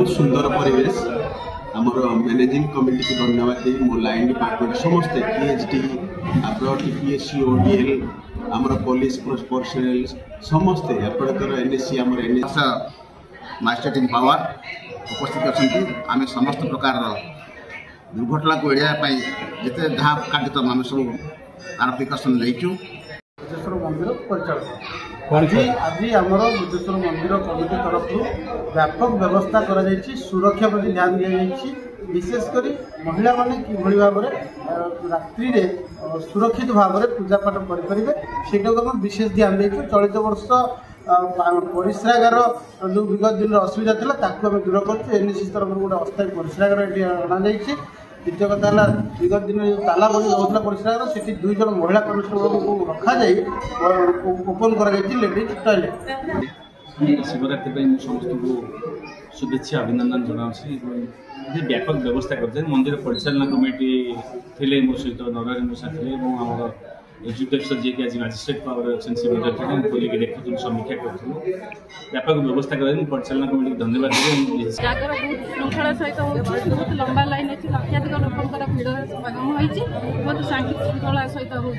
बहुत सुंदर परिवेश आमर मैनेजिंग कमिटी को धन्यवाद दी मो लाइन डिपार्टमेंट समस्ते पीएचडी आप टीपीएससी ओडीएल आमर पुलिस पर्सनल समस्ते एपड़कर एनएससी आमर एनएससी मार्केटिंग पावर उपस्थित अच्छा आम समस्त प्रकार दुर्घटना को एड़ाई जिते जहाँ कार्यक्रम आम सब तार प्रिकसन लेचु बुद्धेश्वर मंदिर परिचालन आज आमर बुद्धेश्वर मंदिर कमिटी तरफ व्यापक व्यवस्था करा सुरक्षा प्रति ध्यान दि जाएगी विशेषकर महिला माने कि भाव में रात्रि सुरक्षित भाव में पूजा पाठ करेंगे से विशेष ध्यान देचु। चलित वर्ष परिश्रागार जो विगत दिन असुविधा था दूर कर एनएससी तरफ गोटे अस्थायी परिश्रागार ये अणाई। द्वितीय कथा है विगत दिन जो ताला बंद रोला परिश्रागार से 2 जन महिला कनेस्टेबल को रखा ओपन कर लेडीज टॉयलेट। शिवरात्रि समस्त को शुभेच्छा अभिनंदन जनावि व्यापक व्यवस्था करते मंदिर परिचालना कमिटी थे मो सहित नरेन्द्र साथ आम एग्जीक्यूटिव अफिसर जी कि आज मजिस्ट्रेट पावर अच्छे से बोलिक देखुन समीक्षा करूँ व्यापक व्यवस्था कर परिचालना कमिटी धन्यवाद जागर बहुत श्रृंखला सहित बहुत लंबा लाइन अच्छी लक्षाधिक लोक भिड़ समागम होती बहुत शांति श्रृंखला सहित हो।